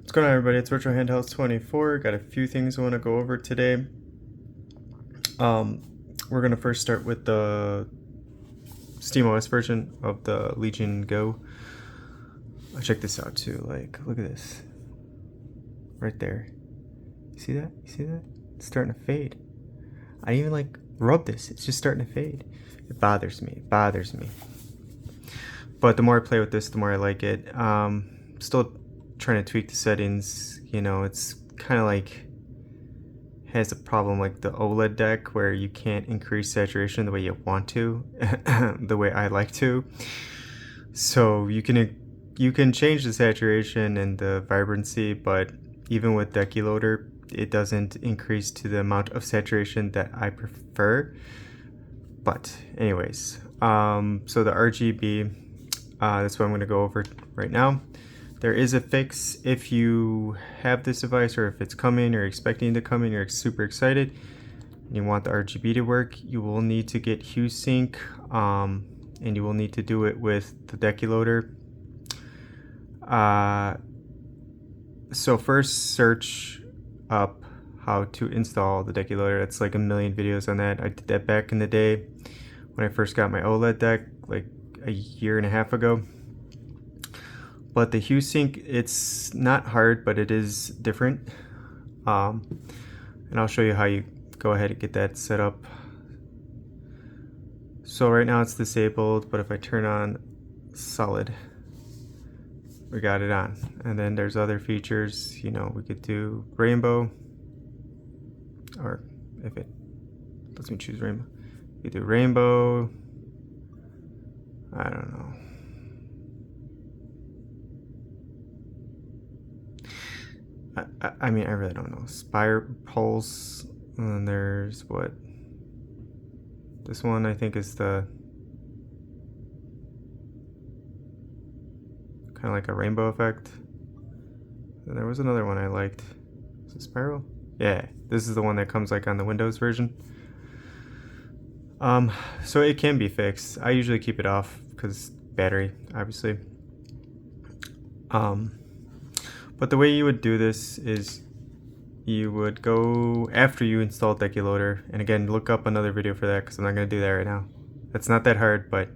What's going on, everybody? It's Virtual Handhelds 24. Got a few things I want to go over today. We're going to first start with the SteamOS version of the Legion Go. Check this out too. Like, look at this. Right there. You see that? You see that? It's starting to fade. I didn't even rub this. It's just starting to fade. It bothers me. It bothers me. But the more I play with this, the more I like it. Still trying to tweak the settings. You know, it's kind of has a problem like the Oled deck where you can't increase saturation the way you want to, the way I like to. So you can change the saturation and the vibrancy, but even with Decky Loader, it doesn't increase to the amount of saturation that I prefer. But anyways, so the RGB, that's what I'm going to go over right now. There is a fix if you have this device, or if it's coming or expecting to come in, you're super excited and you want the RGB to work. You will need to get hue sync, and you will need to do it with the Decky Loader. So first, search up how to install the Decky Loader. That's like a million videos on that. I did that back in the day when I first got my Oled deck, like a year and a half ago. But the hue sync, it's not hard, but it is different. And I'll show you how you go ahead and get that set up. So right now it's disabled, but if I turn on solid, we got it on. And then there's other features, you know, we could do rainbow, or if it lets me choose rainbow, we could do rainbow, I don't know. I mean, I really don't know. Spire pulse, and then there's what? This one I think is the kind of like a rainbow effect. And there was another one I liked. Is it spiral? Yeah, this is the one that comes like on the Windows version. So it can be fixed. I usually keep it off because battery, obviously. But the way you would do this is you would go after you install Decky Loader, and again, look up another video for that because I'm not going to do that right now. That's not that hard, but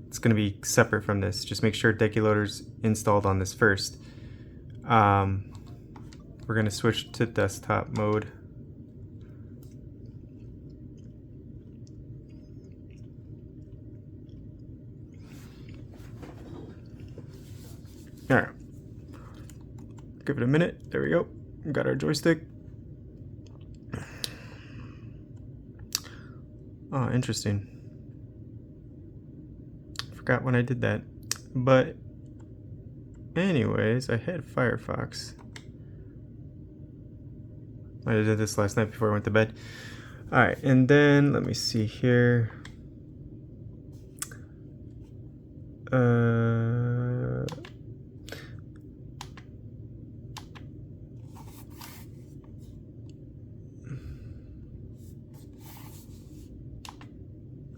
it's going to be separate from this. Just make sure Decky Loader's installed on this first. We're going to switch to desktop mode. All right. Give it a minute. There we go. We got our joystick. Oh, interesting. Forgot when I did that. But anyways, I had Firefox. I did this last night before I went to bed. Alright, and then let me see here.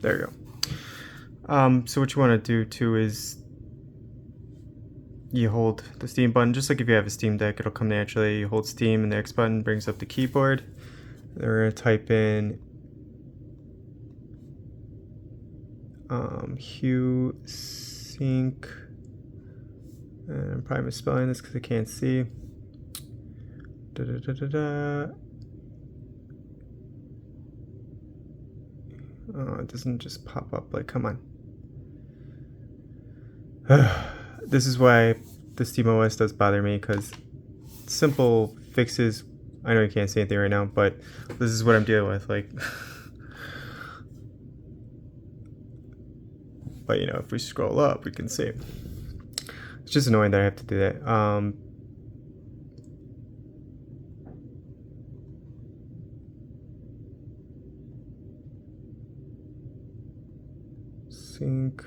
There you go. So what you want to do too is you hold the Steam button, just like if you have a Steam Deck, it'll come naturally. You hold Steam and the X button brings up the keyboard. Then we're going to type in hue sync. And I'm probably misspelling this because I can't see. Oh, it doesn't just pop up. Like, come on. This is why the SteamOS does bother me, because simple fixes. I know you can't see anything right now, but this is what I'm dealing with. Like, but you know, if we scroll up, we can see. It's just annoying that I have to do that. Sync.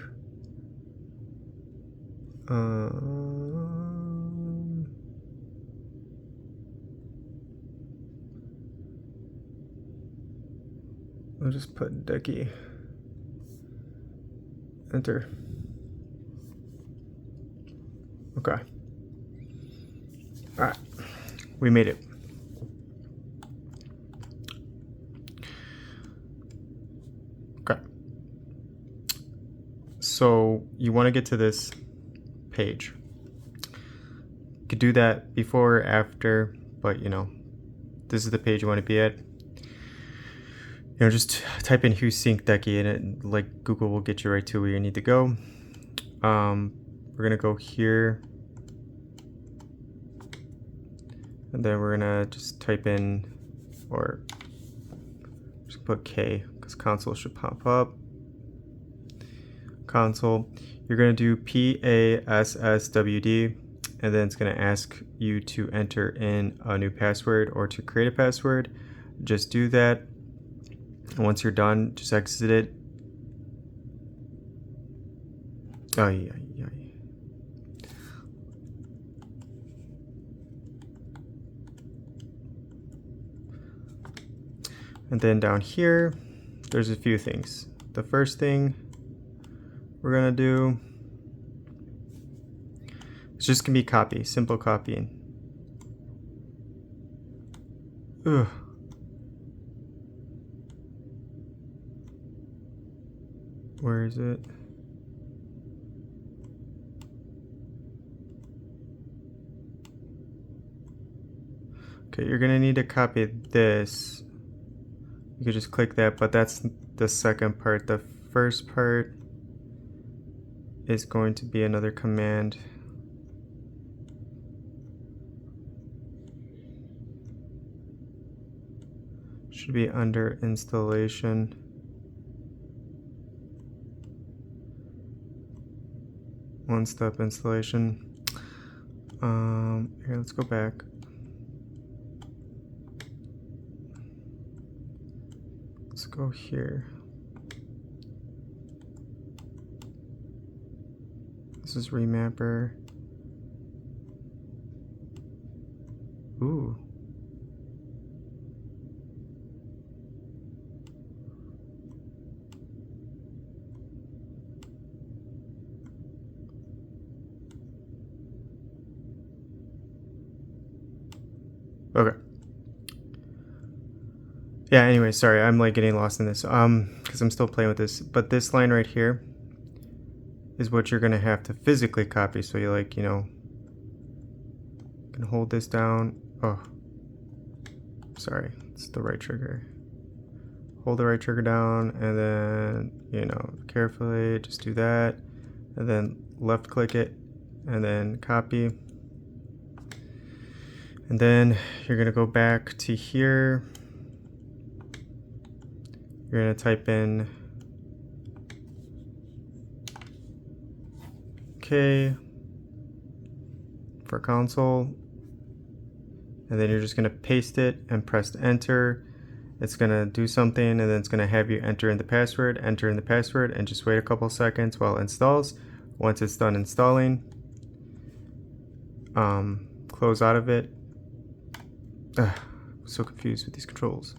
I'll just put Decky. Enter. Okay. All right, we made it. Okay. So you want to get to this page. You could do that before or after, but you know, this is the page you want to be at. You know, just type in Y700 Decky and it, like, Google will get you right to where you need to go. We're gonna go here, and then we're gonna just type in, or just put K, because console should pop up. Console, you're gonna do PASSWD, and then it's gonna ask you to enter in a new password or to create a password. Just do that. And once you're done, just exit it. Oh yeah. And then down here, there's a few things. The first thing we're gonna do, it's just gonna be copy, simple copying. Ugh. Where is it? Okay, you're gonna need to copy this. You could just click that, but that's the second part. The first part is going to be another command. Should be under installation. One-step installation. Here, let's go back. Let's go here. This is remapper. Ooh. Okay. Yeah, anyway, sorry, I'm like getting lost in this because I'm still playing with this, but this line right here is what you're gonna have to physically copy. So you, like, you know, can hold this down. Oh, sorry, it's the right trigger. Hold the right trigger down, and then, you know, carefully just do that, and then left click it, and then copy. And then you're gonna go back to here. You're gonna type in K for console, and then you're just gonna paste it and press enter. It's gonna do something, and then it's gonna have you enter in the password, and just wait a couple seconds while it installs. Once it's done installing, close out of it. I'm so confused with these controls.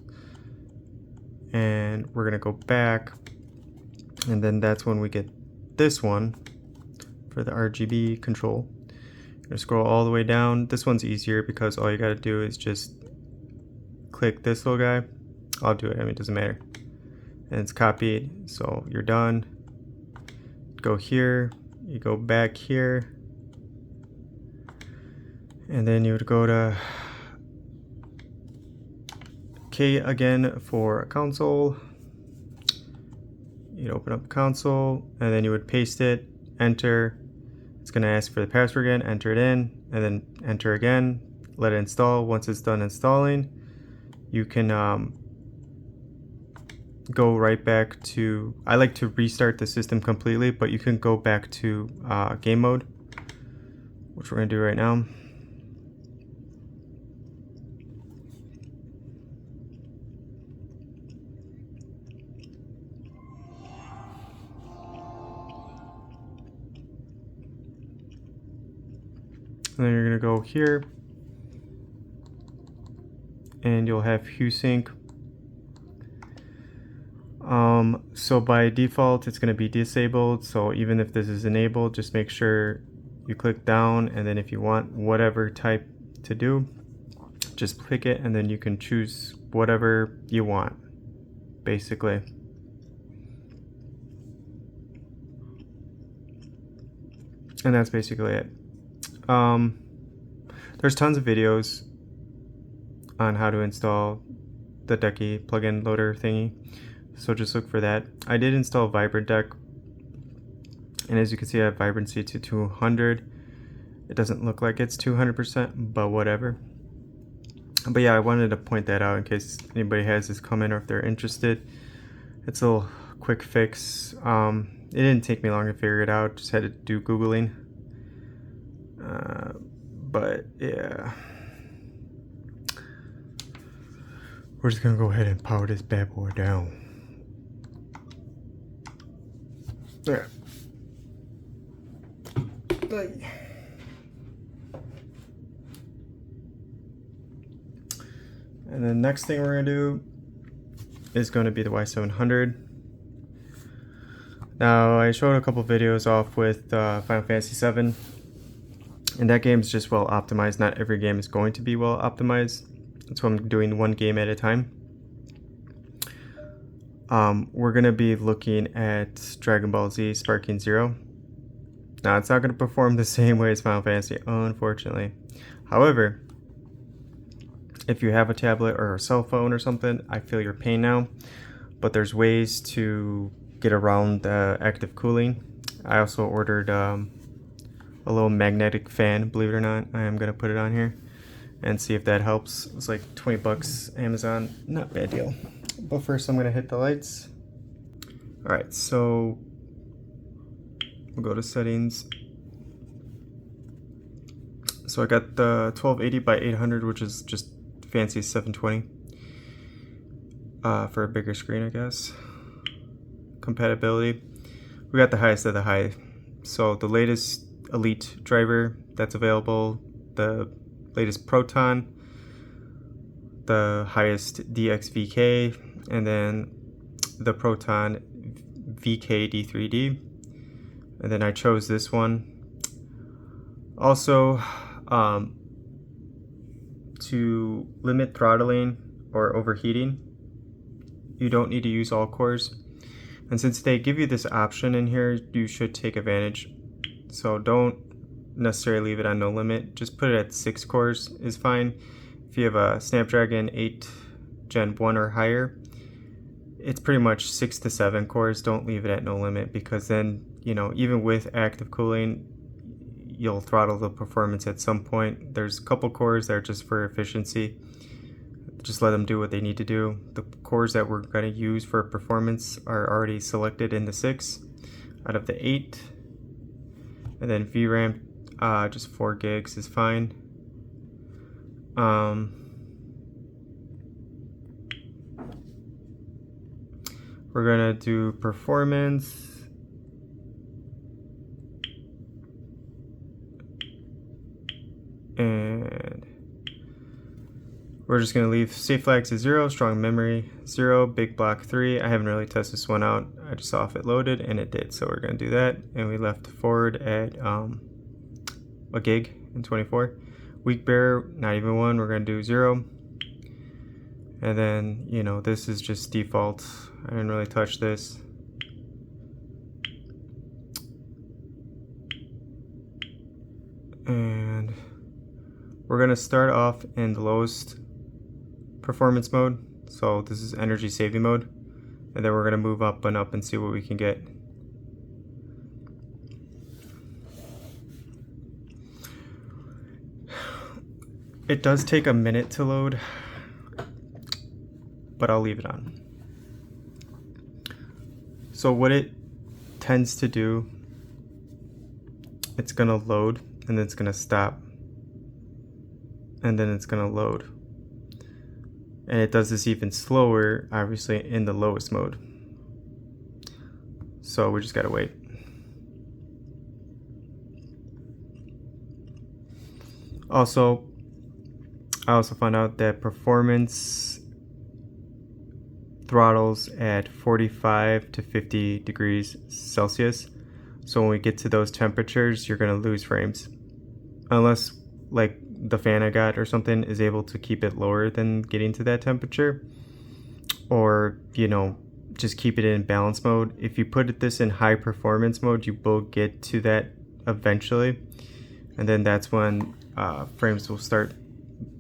And we're gonna go back, and then that's when we get this one for the RGB control. You're gonna scroll all the way down. This one's easier because all you gotta do is just click this little guy. I'll do it, I mean, it doesn't matter. And it's copied, so you're done. Go here, you go back here, and then you would go to K again for console. You'd open up console, and then you would paste it, enter. It's gonna ask for the password again, enter it in, and then enter again, let it install. Once it's done installing, you can go right back to, I like to restart the system completely, but you can go back to game mode, which we're gonna do right now. And then you're gonna go here, and you'll have Y700. So by default, it's gonna be disabled. So even if this is enabled, just make sure you click down, and then if you want whatever type to do. Just pick it and then you can choose whatever you want, basically. And that's basically it. There's tons of videos on how to install the Decky plugin loader thingy, so just look for that. I did install Vibrant Deck, and as you can see I have vibrancy to 200. It doesn't look like it's 200%, but whatever. But yeah, I wanted to point that out in case anybody has this comment or if they're interested. It's a little quick fix. It didn't take me long to figure it out, just had to do Googling. But yeah, we're just gonna go ahead and power this bad boy down. There. And the next thing we're gonna do is going to be the Y700. Now, I showed a couple videos off with Final Fantasy VII, and that game's just well optimized. Not every game is going to be well optimized. That's why I'm doing one game at a time. We're going to be looking at Dragon Ball Z Sparking Zero. Now, it's not going to perform the same way as Final Fantasy, unfortunately. However, if you have a tablet or a cell phone or something, I feel your pain now. But there's ways to get around the active cooling. I also ordered a little magnetic fan, believe it or not. I am going to put it on here and see if that helps. It's like 20 bucks Amazon, not bad deal. But first I'm going to hit the lights. Alright, so we'll go to settings. So I got the 1280 by 800, which is just fancy 720 for a bigger screen, I guess. Compatibility, we got the highest of the high. So the latest Elite driver that's available, the latest Proton, the highest DXVK, and then the Proton VK D3D, and then I chose this one. Also, to limit throttling or overheating, you don't need to use all cores. And since they give you this option in here, you should take advantage. So don't necessarily leave it on no limit. Just put it at 6 cores is fine. If you have a Snapdragon 8 Gen 1 or higher, it's pretty much 6 to 7 cores. Don't leave it at no limit, because then, you know, even with active cooling, you'll throttle the performance at some point. There's a couple cores that are just for efficiency. Just let them do what they need to do. The cores that we're going to use for performance are already selected in the 6 out of the 8. And then VRAM, just 4 gigs is fine. We're going to do performance. And we're just going to leave state flags to 0, strong memory 0, big block 3. I haven't really tested this one out. I just saw if it loaded, and it did. So we're going to do that. And we left forward at a gig and 24. Weak bearer, not even 1. We're going to do 0. And then, you know, this is just default. I didn't really touch this. And we're going to start off in the lowest performance mode. So this is energy saving mode. And then we're going to move up and up and see what we can get. It does take a minute to load, but I'll leave it on. So what it tends to do, it's going to load and then it's going to stop. And then it's going to load. And it does this even slower, obviously, in the lowest mode. So we just got to wait. Also, I also found out that performance throttles at 45 to 50 degrees Celsius. So when we get to those temperatures, you're going to lose frames. Unless, like the fan I got or something is able to keep it lower than getting to that temperature, or just keep it in balance mode. If you put this in high performance mode, you will get to that eventually, and then that's when frames will start,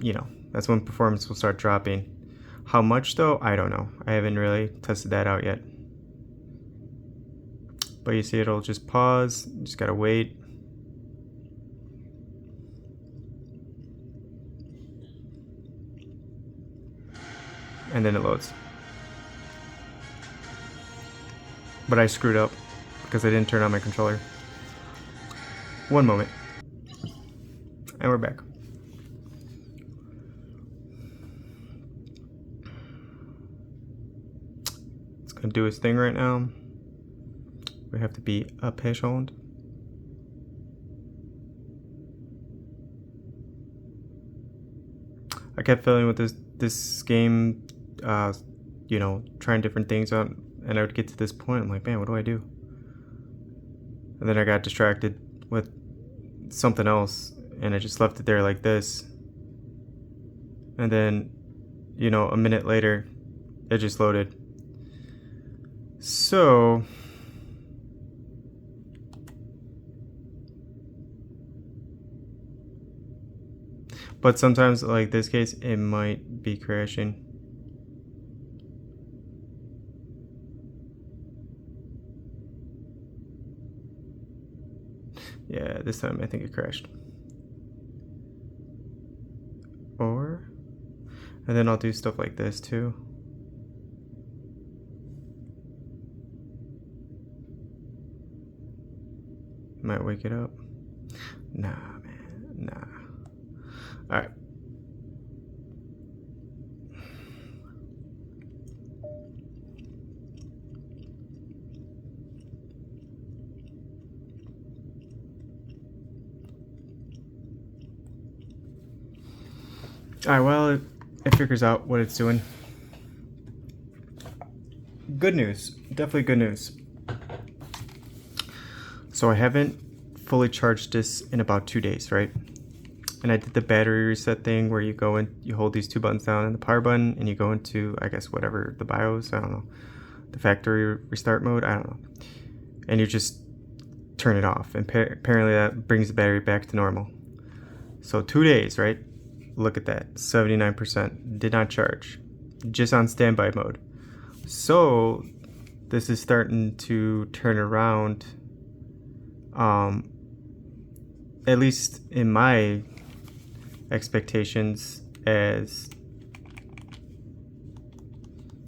that's when performance will start dropping. How much though, I don't know. I haven't really tested that out yet. But you see it'll just pause, you just gotta wait. And then it loads. But I screwed up because I didn't turn on my controller. One moment. And we're back. It's gonna do its thing right now. We have to be patient. I kept feeling with this game, trying different things out, and I would get to this point, I'm like, man, what do I do? And then I got distracted with something else, and I just left it there like this. And then, a minute later, it just loaded. So, but sometimes, like this case, it might be crashing. Yeah, this time I think it crashed. And then I'll do stuff like this too. Might wake it up. Nah, man, nah. Alright. Alright, well, it figures out what it's doing. Good news. Definitely good news. So I haven't fully charged this in about 2 days, right? And I did the battery reset thing where you go in, you hold these two buttons down and the power button, and you go into, I guess, whatever, the BIOS, I don't know, the factory restart mode, I don't know. And you just turn it off. And apparently that brings the battery back to normal. So 2 days, right? Look at that, 79%, did not charge, just on standby mode. So this is starting to turn around, at least in my expectations, as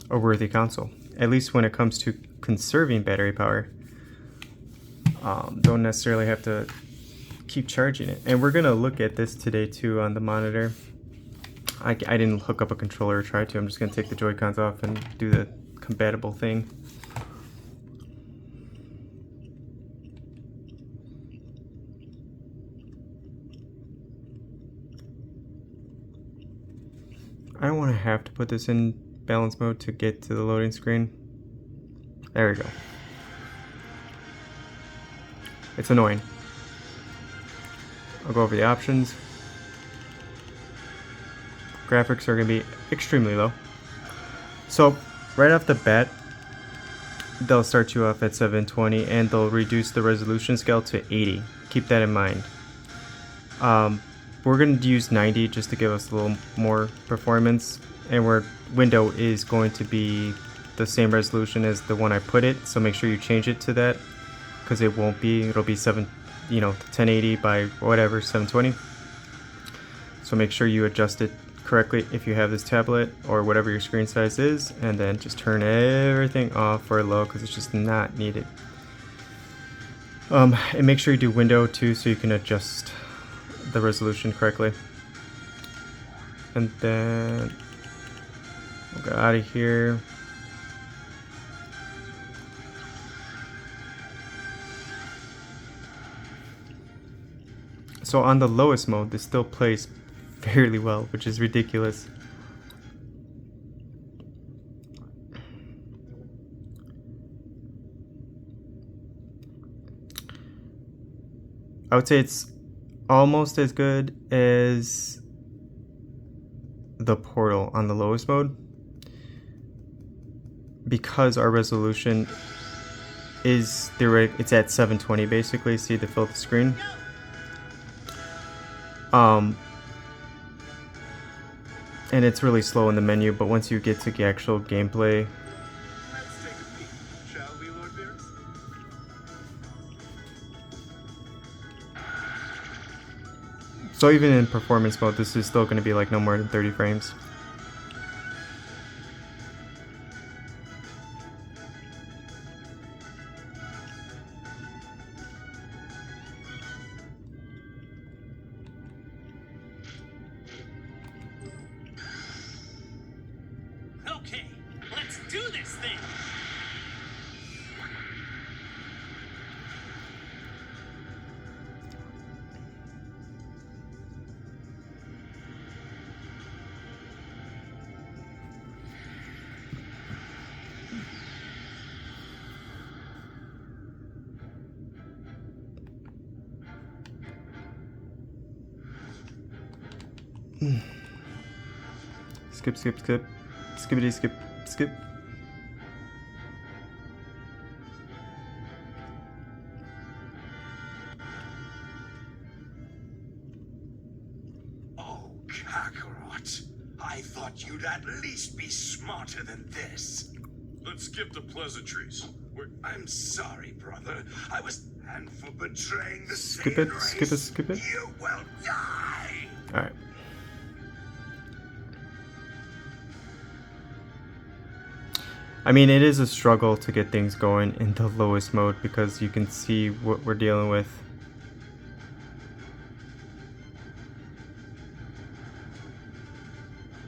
a worthy console, at least when it comes to conserving battery power. Don't necessarily have to keep charging it. And we're gonna look at this today too on the monitor. I didn't hook up a controller or try to. I'm just gonna take the Joy-Cons off and do the compatible thing. I don't want to have to put this in balance mode to get to the loading screen. There we go. It's annoying. I'll go over the options. Graphics are going to be extremely low. So right off the bat, they'll start you off at 720 and they'll reduce the resolution scale to 80. Keep that in mind. We're going to use 90 just to give us a little more performance, and our window is going to be the same resolution as the one I put it, so make sure you change it to that, because it won't be, it'll be 1080 by whatever, 720. So make sure you adjust it correctly if you have this tablet or whatever your screen size is, and then just turn everything off or low because it's just not needed. And make sure you do window too so you can adjust the resolution correctly. And then we'll go out of here. So on the lowest mode, this still plays fairly well, which is ridiculous. I would say it's almost as good as the Portal on the lowest mode, because our resolution is it's at 720 basically. See to fill the screen. And it's really slow in the menu, but once you get to the actual gameplay, Let's take a peek, shall we, Lord Beerus? so even in performance mode, this is still going to be like no more than 30 frames. Okay, let's do this thing! Skip, skip, skip. Skippity, skip, skip. Oh, Kakarot. I thought you'd at least be smarter than this. Let's skip the pleasantries. I'm sorry, brother. And for betraying the Skip Saiyan it, race, skip it, skip it. you will die! Alright. I mean, it is a struggle to get things going in the lowest mode because you can see what we're dealing with.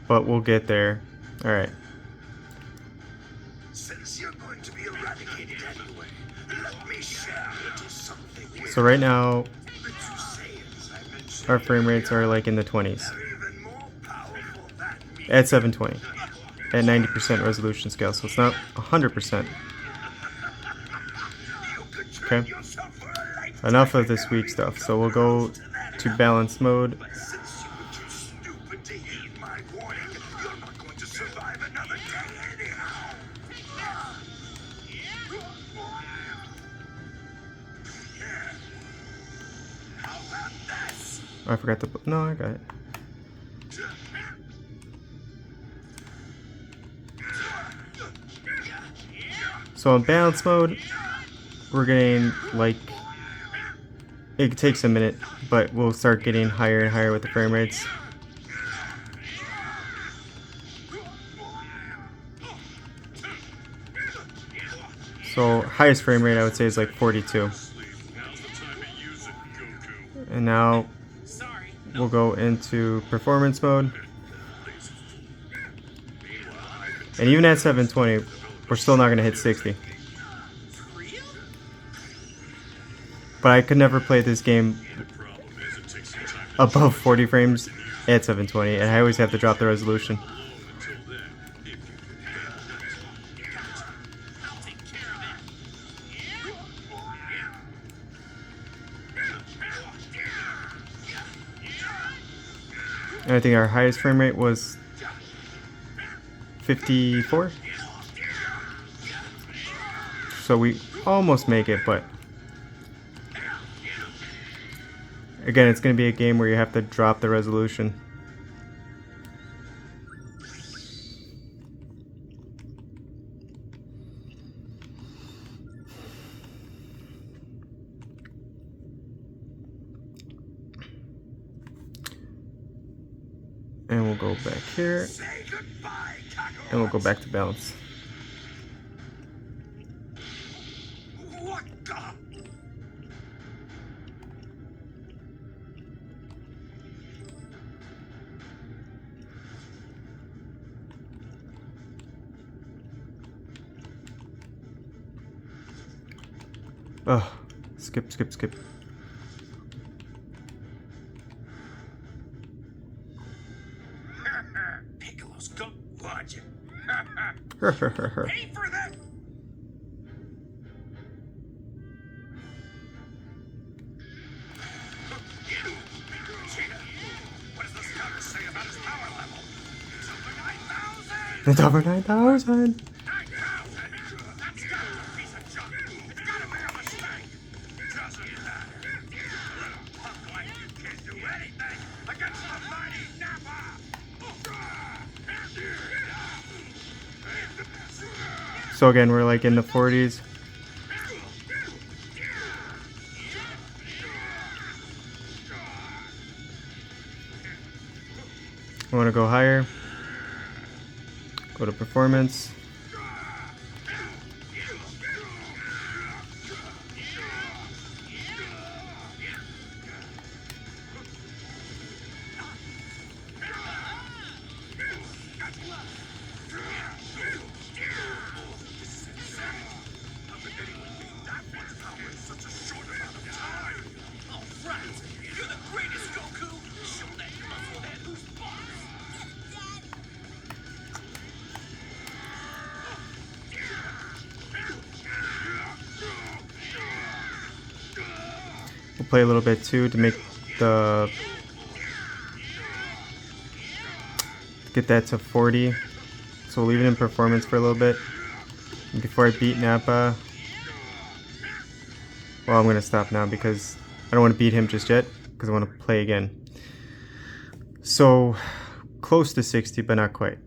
But we'll get there. Alright. Since you're going to be eradicated anyway, let me share a little something with So right now, the two Saiyans I mentioned. our frame rates are like in the 20s. They're even more powerful than me. At 720. At 90% resolution scale, so it's not 100%. You could trade Okay. yourself for a lifetime Enough of this weak stuff, so we'll go to balance mode. But since you were too stupid to heed my warning, you're not going to survive another day anyhow. Yeah. How about this? I forgot to put. No, I got it. So in balance mode, we're getting like, it takes a minute, but we'll start getting higher and higher with the frame rates. So highest frame rate I would say is like 42. Now's the time to use it, Goku. And now Sorry. we'll go into performance mode. And even at 720, we're still not going to hit 60. For real? But I could never play this game The problem is it takes some time above 40 frames at 720, and I always have to drop the resolution. until then. If you can handle it. I'll take care of it. And I think our highest frame rate was 54. So we almost make it, but again, it's going to be a game where you have to drop the resolution. And we'll go back here, Say goodbye, Kakarot. and we'll go back to balance. What the? Ugh, skip, skip, skip. Piccolo's got logic. Well, Pay for that. It's over 9,000. 9,000? That's got to be a piece of junk. It's got to be a mistake. Doesn't matter. A little punk like you can't do anything against the mighty Nappa. So again, we're like in the 40s. I want to go higher. Go to performance. We'll play a little bit too to make the get that to 40. So we'll leave it in performance for a little bit. And before I beat Nappa, well, I'm gonna stop now because I don't want to beat him just yet because I want to play again. So close to 60, but not quite.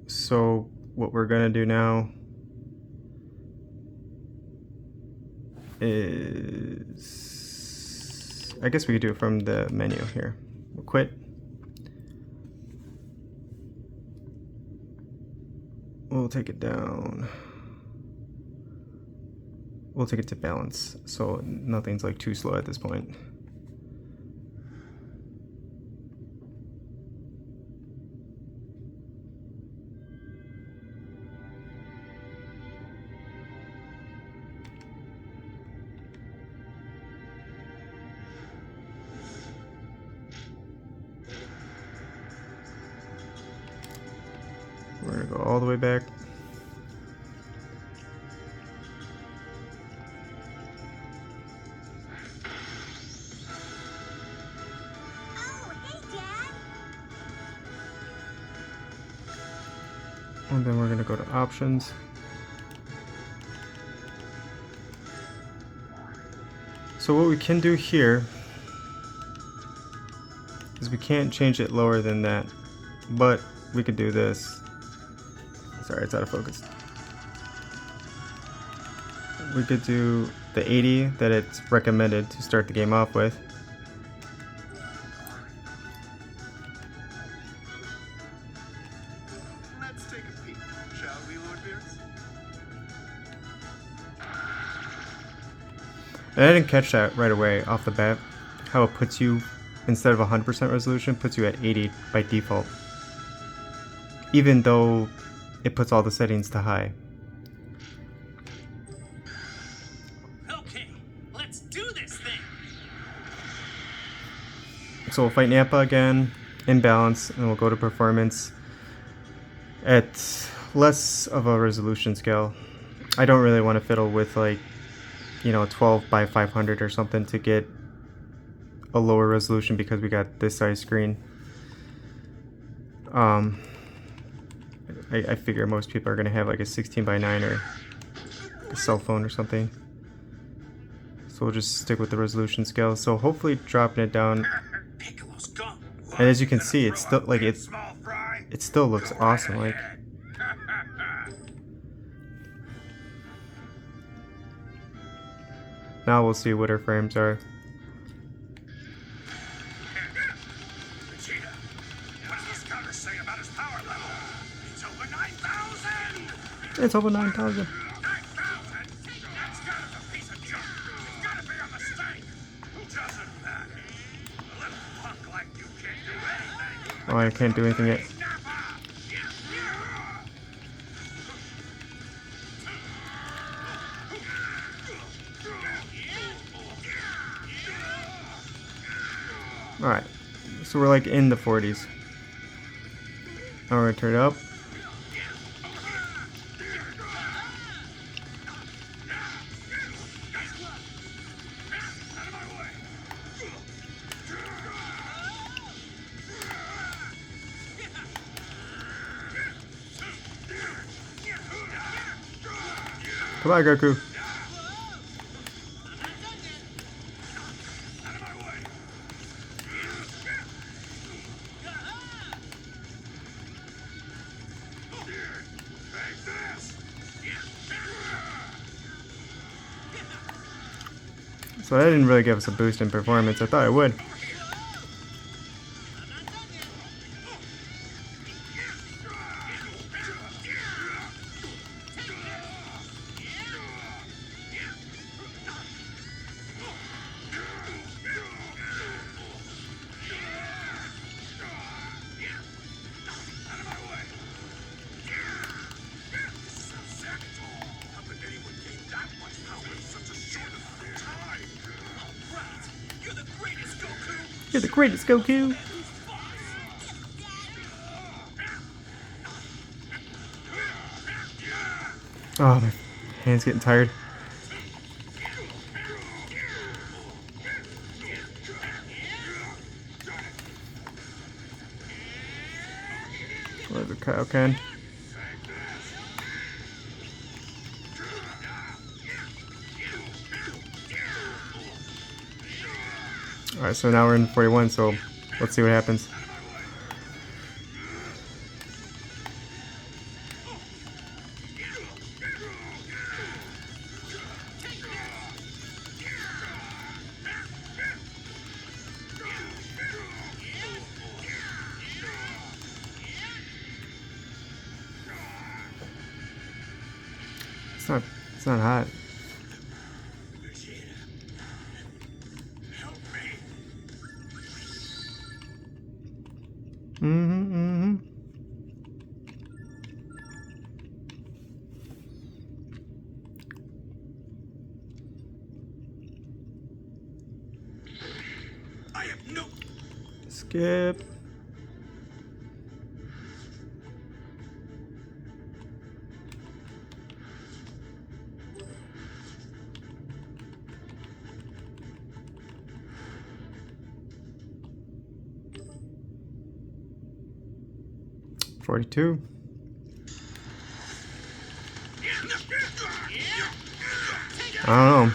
So what we're gonna do now is, I guess we could do it from the menu here. We'll quit. We'll take it down. We'll take it to balance, so nothing's like too slow at this point. We're gonna go all the way back. And then we're going to go to options. So what we can do here is we can't change it lower than that, but we could do this. Sorry, it's out of focus. We could do the 80 that it's recommended to start the game off with. Let's take a peek, shall we, Lord Beers? And I didn't catch that right away off the bat, how it puts you, instead of 100% resolution, puts you at 80 by default. Even though it puts all the settings to high. Okay, let's do this thing. So we'll fight Nappa again, in balance, and we'll go to performance at less of a resolution scale. I don't really want to fiddle with, like, you know, 12 by 500 or something to get a lower resolution because we got this size screen. I figure most people are going to have like a 16 by 9 or a cell phone or something. So we'll just stick with the resolution scale. So hopefully dropping it down. Piccolo's gone. And as you can see, it's still like it still looks awesome. Like, now we'll see what our frames are. Vegeta, what does this counter say about his power level? It's over 9,000! It's over 9,000. 9,000? That's gotta be a piece of junk. It's gotta be a mistake. Doesn't matter. A little punk like you can't do anything. Oh, I can't do anything yet. Alright, so we're like in the 40s. Now we're gonna turn it up. Come on, Goku. Out of my way. Take this. So that didn't really give us a boost in performance. I thought it would. You're the greatest, Goku. Oh, my hand's getting tired. Where's the Kaioken? Alright, so now we're in 41, so let's see what happens. It's not hot. Mm-hmm. I have no. Skip. $42. I don't know.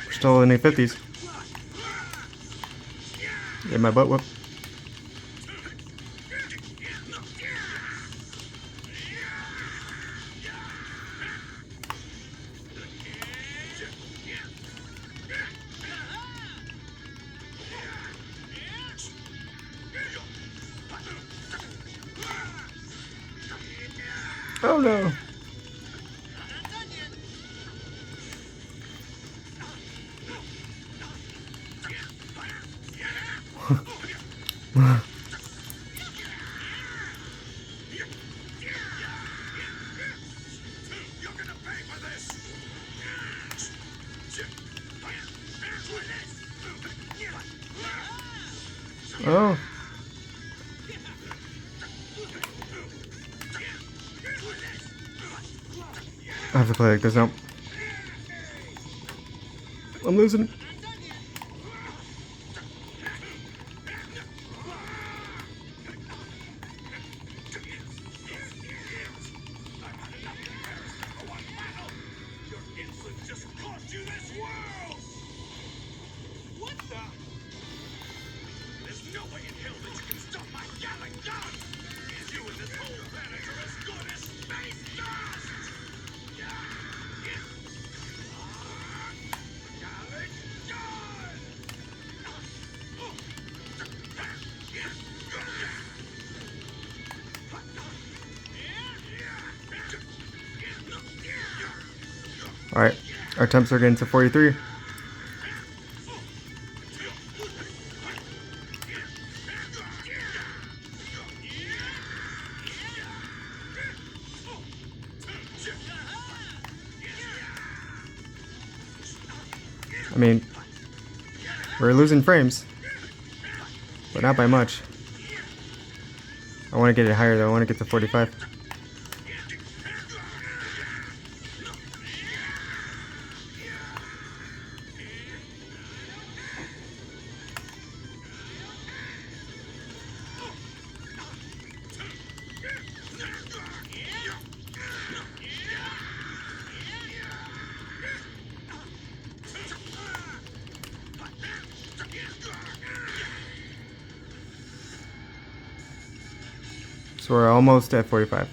We're still in the 50s. Get my butt whooped. Oh no. You're gonna pay for this. Oh. I have to play like this now. I'm losing. Your insolence just cost you this world. What the? There's no way in hell that you can stop my gallic gun. You and this whole planet are as good as space dust. Gallic gun. Alright, our temps are getting to 43. I mean, we're losing frames, but not by much. I want to get it higher though, I want to get to 45. So we're almost at 45.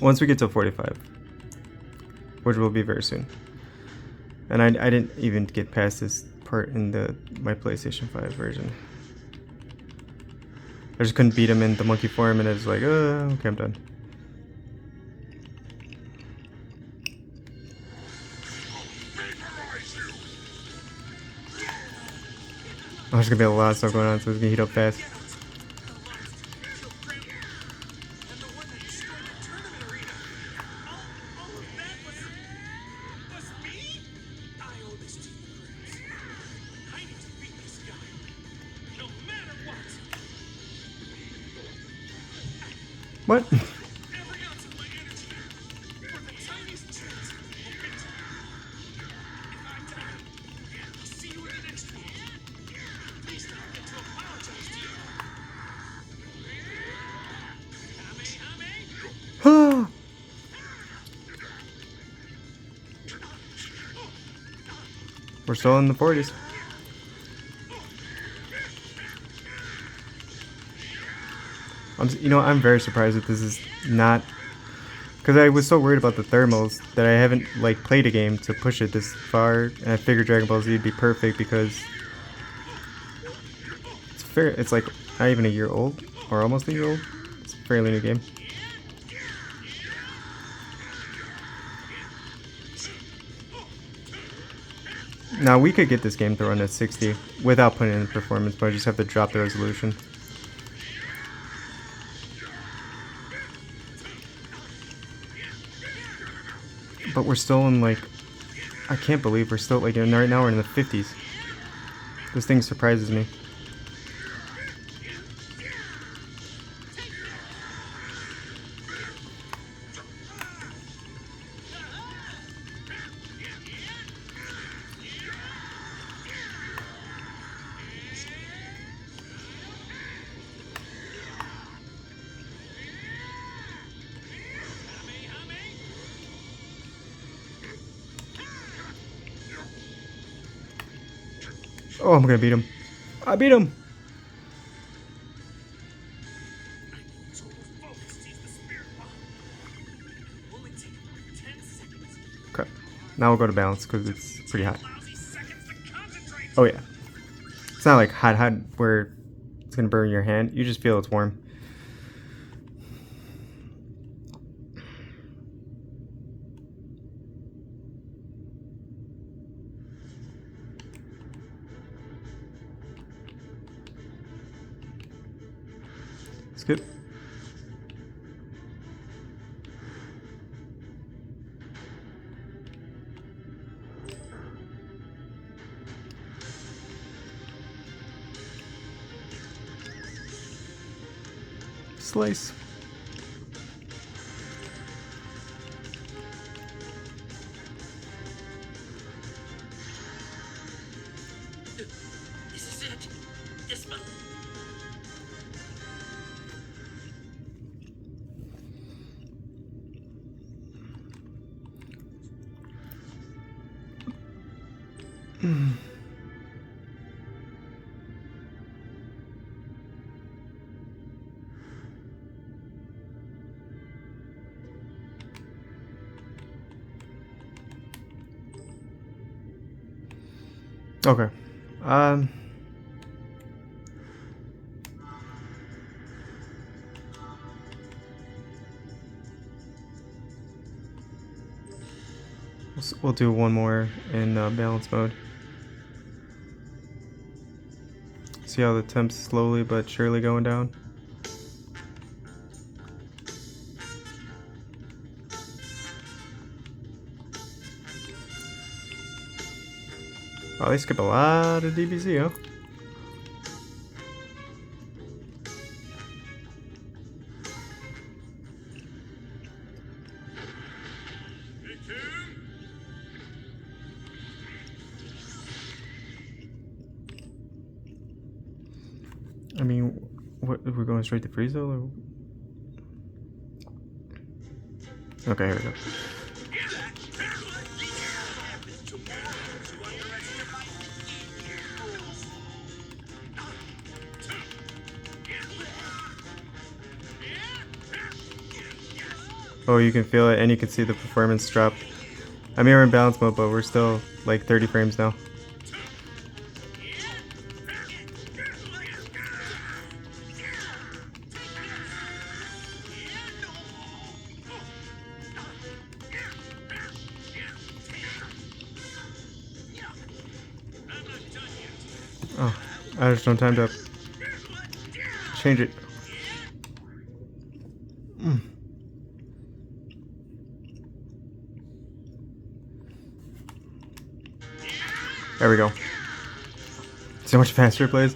Once we get to 45, which will be very soon. And I didn't even get past this part in my PlayStation 5 version. I just couldn't beat him in the monkey form, and I was like, okay, I'm done. Oh, there's gonna be a lot of stuff going on, so it's gonna heat up fast. What? We're still in the 40s. I'm very surprised that this is not, because I was so worried about the thermals that I haven't like played a game to push it this far, and I figured Dragon Ball Z would be perfect because it's like not even a year old, or almost a year old. It's a fairly new game. Now we could get this game to run at 60 without putting in the performance, but I just have to drop the resolution. But we're still in like, I can't believe we're still like, right now we're in the 50s. This thing surprises me. Oh, I'm gonna beat him. I beat him! Okay. Now we'll go to balance because it's pretty hot. Oh yeah. It's not like hot where it's gonna burn your hand. You just feel it's warm. Skip. Slice. This is it. This must. Okay. We'll do one more in balance mode. See how the temp's slowly but surely going down. Oh, they skip a lot of DBZ, huh? I mean, What, we're going straight to freeze though? Or... Okay, here we go. Oh, you can feel it and you can see the performance drop. I mean, we're in balance mode, but we're still like 30 frames now. Oh, I just don't time to change it. There we go. See how much faster it plays?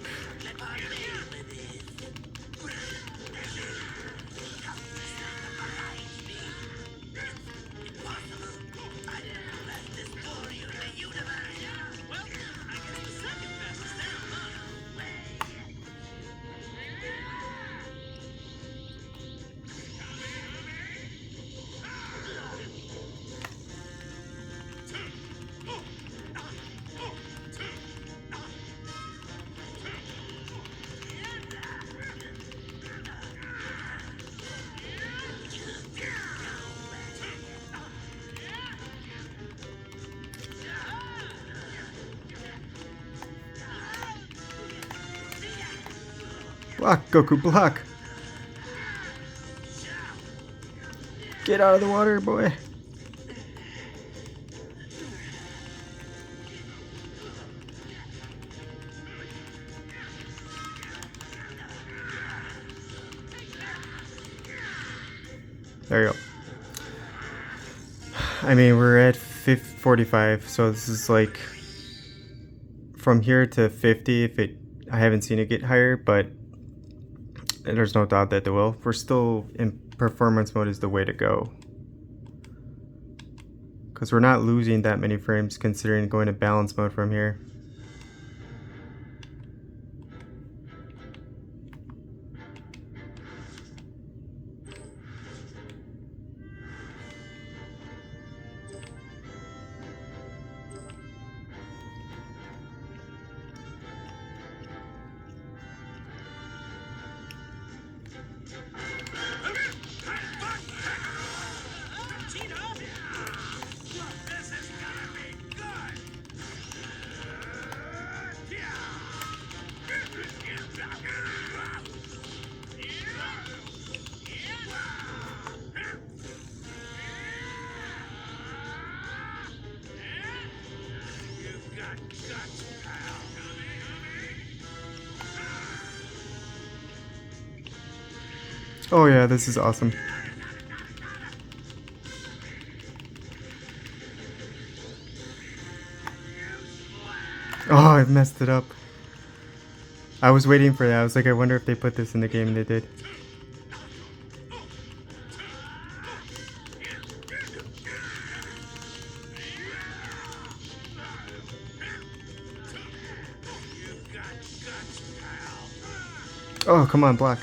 Block, Goku, block! Get out of the water, boy! There you go. I mean, we're at 45, so this is like from here to 50. If it, I haven't seen it get higher, but there's no doubt that they will. We're still in performance mode is the way to go, because we're not losing that many frames considering going to balance mode from here. Oh yeah, this is awesome. Oh, I messed it up. I was waiting for that. I was like, I wonder if they put this in the game, and they did. Oh, come on, block.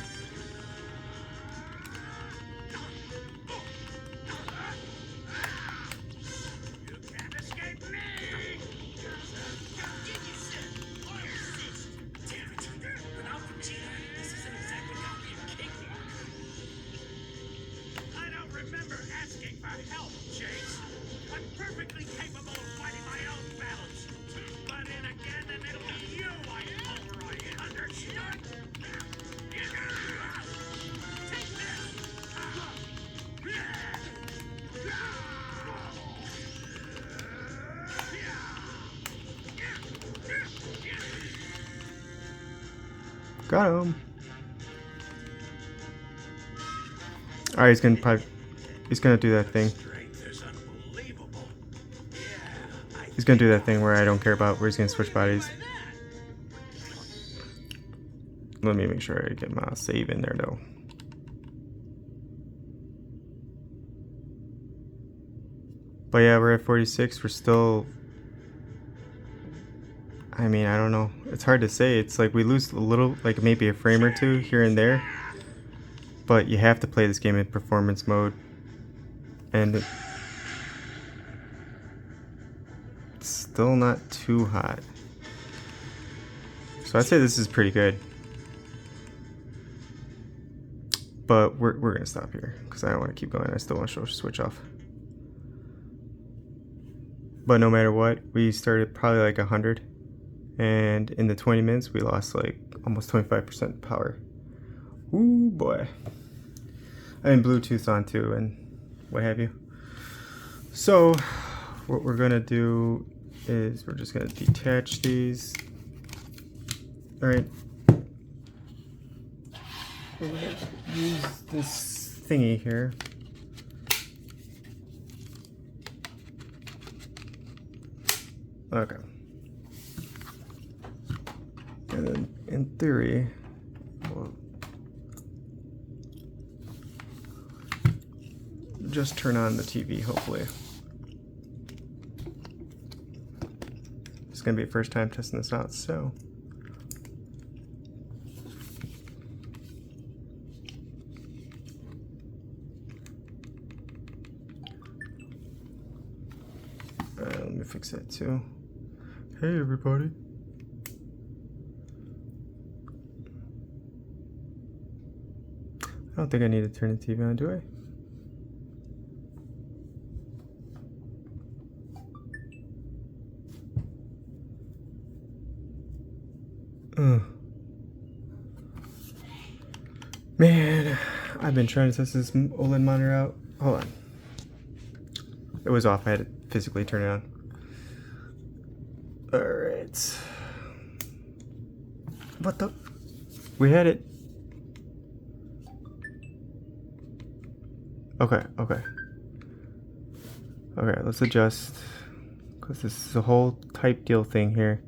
Got him. Alright, he's gonna do that thing. He's gonna do that thing where I don't care about, where he's gonna switch bodies. Let me make sure I get my save in there though. But yeah, we're at 46. We're still... I mean, I don't know. It's hard to say. It's like we lose a little, like maybe a frame or two here and there. But you have to play this game in performance mode. And it's still not too hot. So I'd say this is pretty good. But we're going to stop here because I don't want to keep going. I still want to show Switch off. But no matter what, we started probably like 100. And in the 20 minutes, we lost like almost 25% power. Ooh, boy. I mean, Bluetooth on too and what have you. So what we're going to do is we're just going to detach these. All right. We're going to use this thingy here. Okay. And then in theory, we'll just turn on the TV, hopefully. It's gonna be a first time testing this out, so. Let me fix that too. Hey everybody. I don't think I need to turn the TV on, do I? Man, I've been trying to test this OLED monitor out. Hold on. It was off. I had to physically turn it on. Alright. What the? We had it. Okay, okay. Okay, let's adjust. Because this is a whole type deal thing here.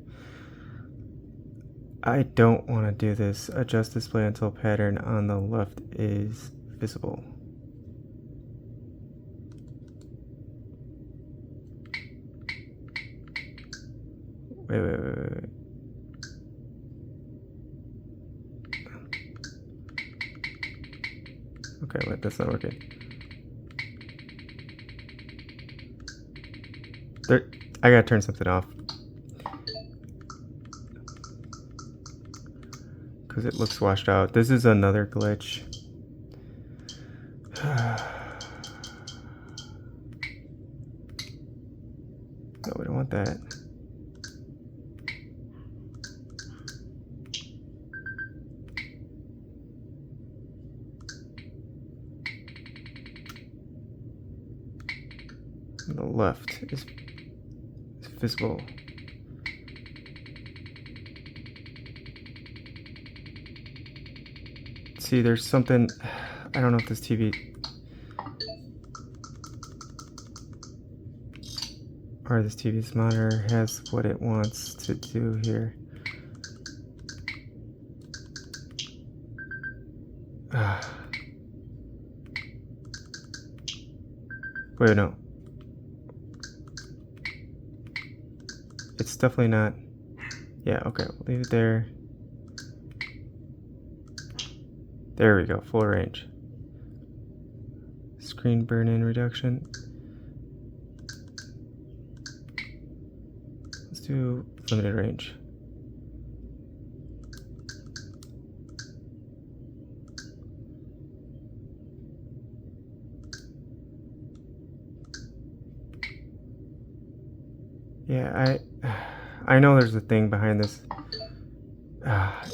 I don't want to do this. Adjust display until pattern on the left is visible. Wait. Okay, wait, that's not working. There, I gotta turn something off. Because it looks washed out. This is another glitch. No, we don't want that. On the left is visible. See, there's something. I don't know if this TV or this TV's monitor has what it wants to do here. Wait, no. It's definitely not. Yeah, okay, we'll leave it there. There we go, full range. Screen burn-in reduction. Let's do limited range. Yeah, I know there's a thing behind this.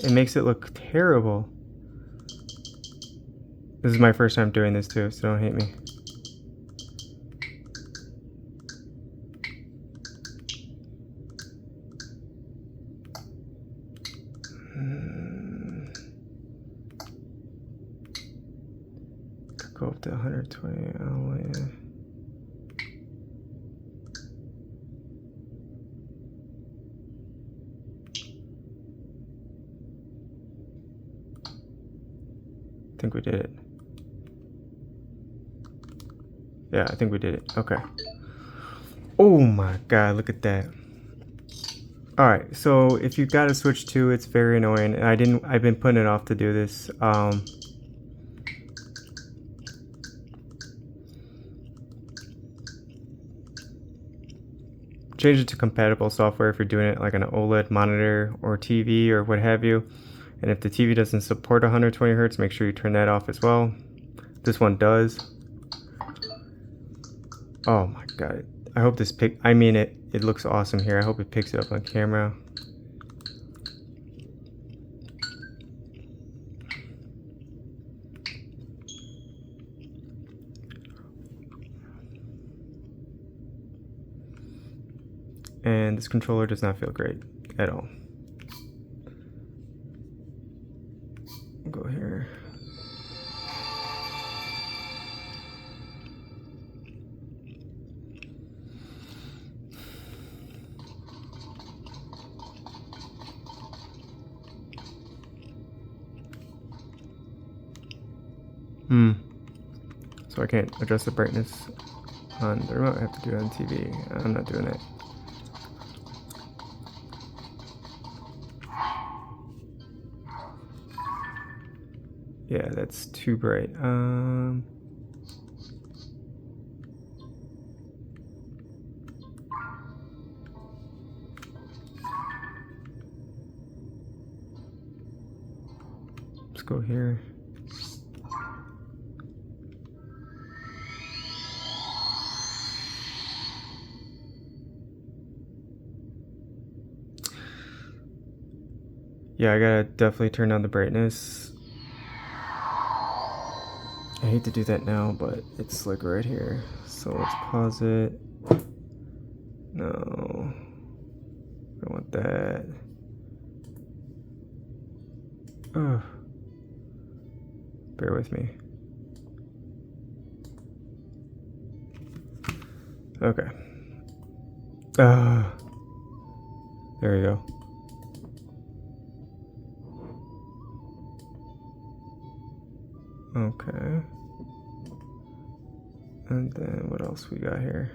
It makes it look terrible. This is my first time doing this too, so don't hate me. Could go up to 120. Oh, yeah. I think we did it. Yeah, I think we did it. Okay. Oh my god, look at that. All right, so if you got a Switch 2, it's very annoying. And I've been putting it off to do this. Change it to compatible software if you're doing it like an OLED monitor or TV or what have you. And if the TV doesn't support 120 Hertz, make sure you turn that off as well. This one does. Oh my god. I hope this it looks awesome here. I hope it picks it up on camera. And this controller does not feel great at all. We'll go here. So I can't adjust the brightness on the remote. I have to do it on TV. I'm not doing it. Yeah, that's too bright. Let's go here. Yeah, I gotta definitely turn down the brightness. I hate to do that now, but it's like right here. So let's pause it. No, I don't want that. Ugh. Bear with me. Okay. There you go. Okay. And then what else we got here?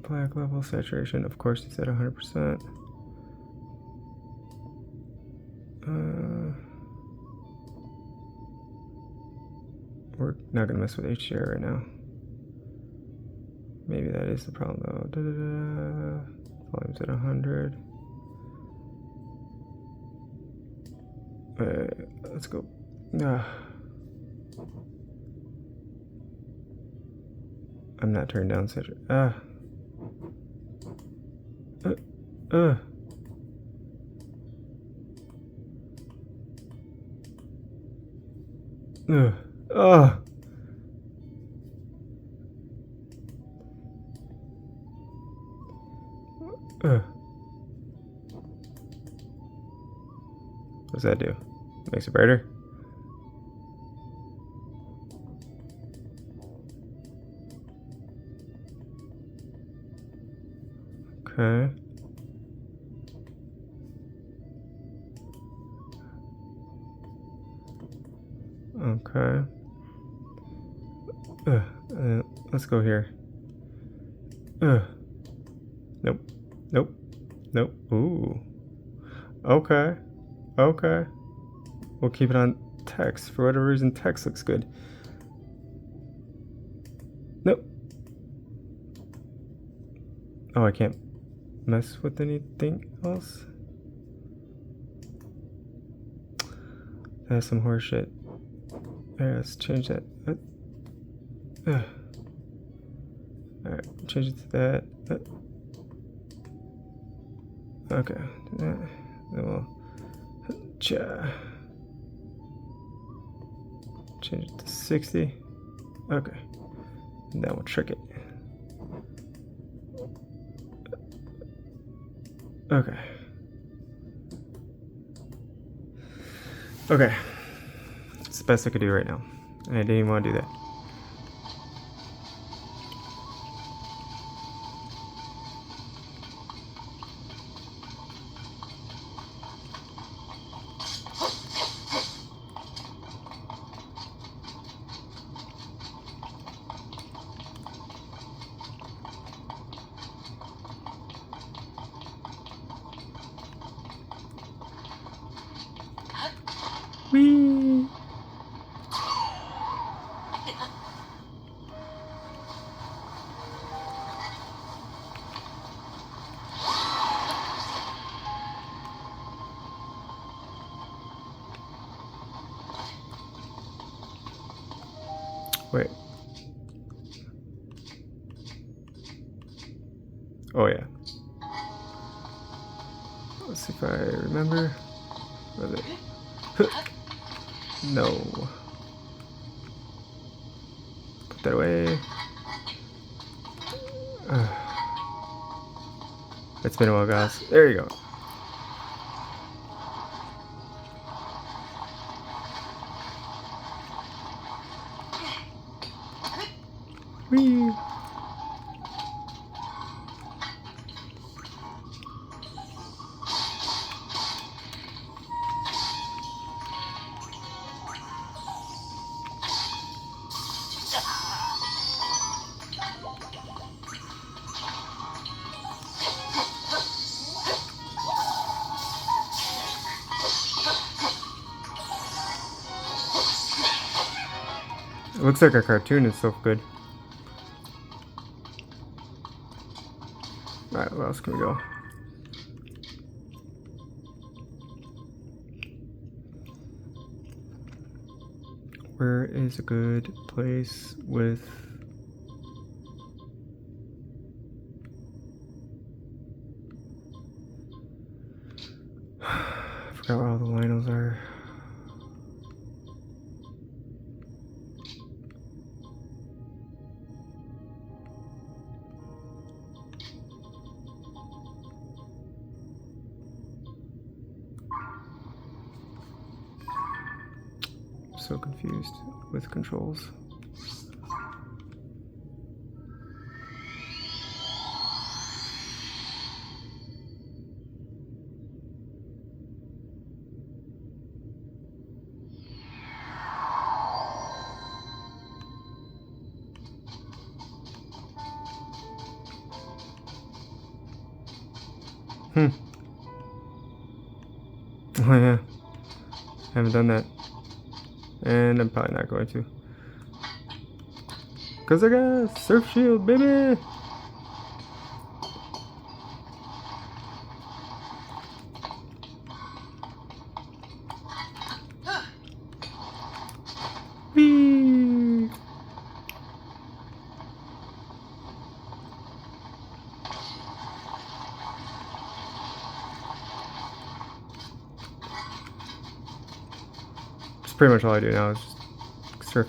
Black level saturation, of course, it's at 100%. We're not gonna mess with HDR right now. Maybe that is the problem though. Volume's at 100. Let's go. I'm not turning down saturation. What does that do? Makes it brighter? Okay. Okay. Let's go here. Nope. Nope. Nope. Ooh. Okay. Okay. We'll keep it on text. For whatever reason, text looks good. Nope. Oh, I can't mess with anything else? That's some horse shit. Alright, let's change that. Alright, change it to that. Okay, do that. Then we'll change it to 60. Okay, and then we'll trick it. Okay. Okay. It's the best I could do right now. I didn't even want to do that. Whee! Wait. Oh yeah. Let's see if I remember. Was it? No. Put that away. It's been a while, guys. There you go. Whee! It looks like a cartoon itself good. Alright, where else can we go? Where is a good place with... I forgot where all the Lionels are. So confused with controls. Oh yeah, haven't done that. And I'm probably not going to. Cause I got a surf shield, baby! Whee! That's pretty much all I do now is just surf.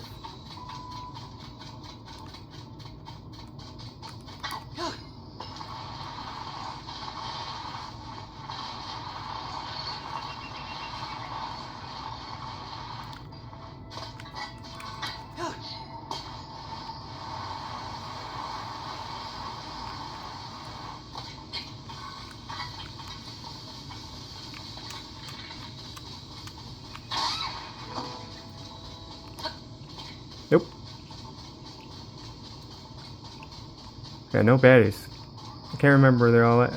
Nope. Got no baddies. I can't remember where they're all at.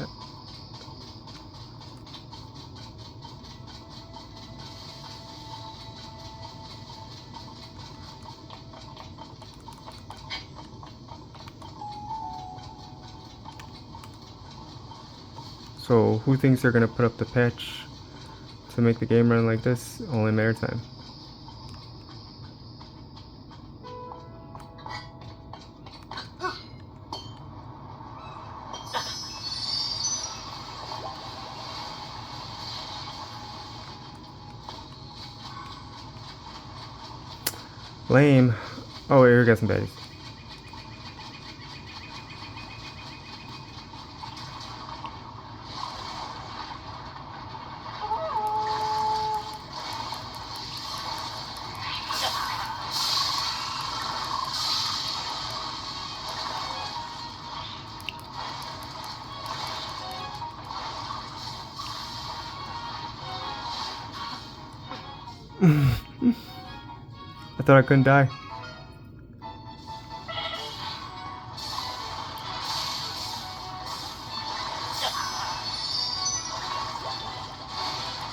So who thinks they're gonna put up the patch to make the game run like this? Only a matter of time. Lame. Oh, here we got some baddies. I thought I couldn't die.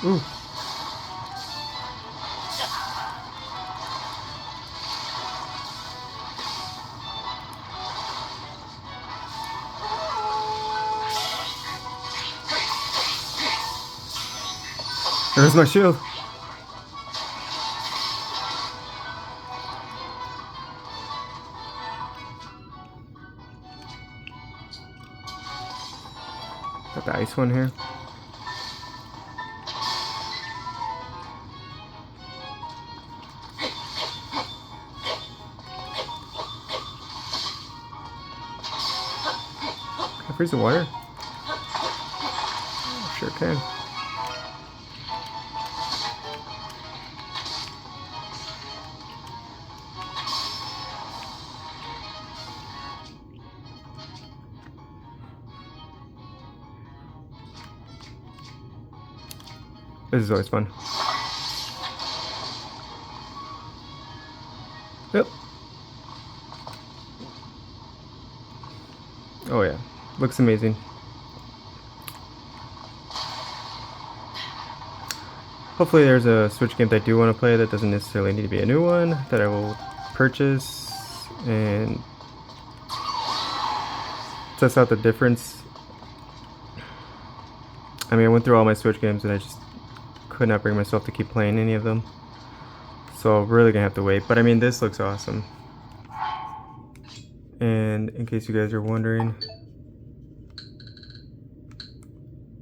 Ooh. There's my shield. Got the ice one here. Can I freeze the water? Sure can. This is always fun. Yep. Oh yeah, looks amazing. Hopefully there's a Switch game that I do want to play that doesn't necessarily need to be a new one that I will purchase and test out the difference. I mean, I went through all my Switch games and I just could not bring myself to keep playing any of them. So I'm really gonna have to wait. But I mean, this looks awesome. And in case you guys are wondering,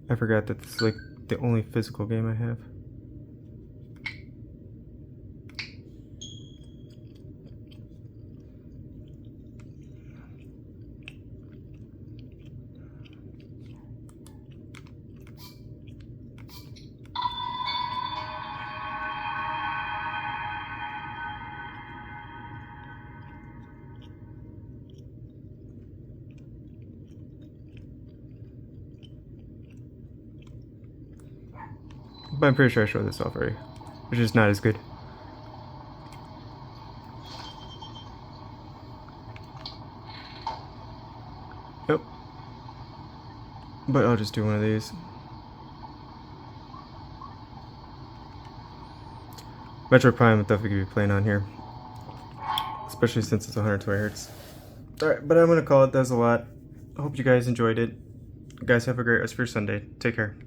I forgot that this is like the only physical game I have. But I'm pretty sure I showed this off already, which is not as good. Yep. But I'll just do one of these. Metro Prime will definitely be playing on here, especially since it's 120 Hz. Alright, but I'm gonna call it. That's a lot. I hope you guys enjoyed it. You guys have a great rest of your Sunday. Take care.